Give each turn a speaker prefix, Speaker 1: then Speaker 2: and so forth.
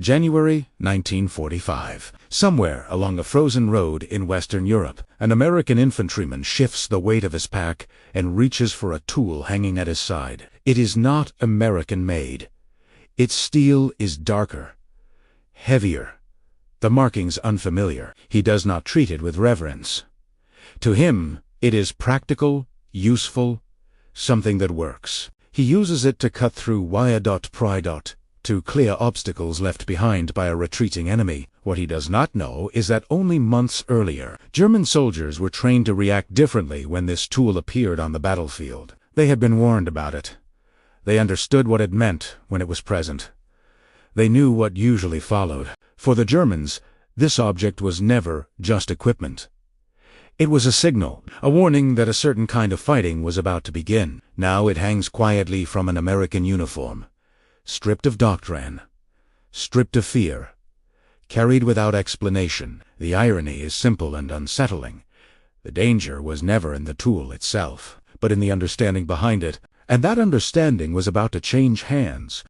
Speaker 1: January 1945. Somewhere along a frozen road in Western Europe, an American infantryman shifts the weight of his pack and reaches for a tool hanging at his side. It is not American-made. Its steel is darker, heavier, the markings unfamiliar. He does not treat it with reverence. To him, it is practical, useful, something that works. He uses it to cut through wire-pry to clear obstacles left behind by a retreating enemy. What he does not know is that only months earlier, German soldiers were trained to react differently when this tool appeared on the battlefield. They had been warned about it. They understood what it meant when it was present. They knew what usually followed. For the Germans, this object was never just equipment. It was a signal, a warning that a certain kind of fighting was about to begin. Now it hangs quietly from an American uniform, stripped of doctrine, stripped of fear, carried without explanation. The irony is simple and unsettling. The danger was never in the tool itself, but in the understanding behind it, and that understanding was about to change hands.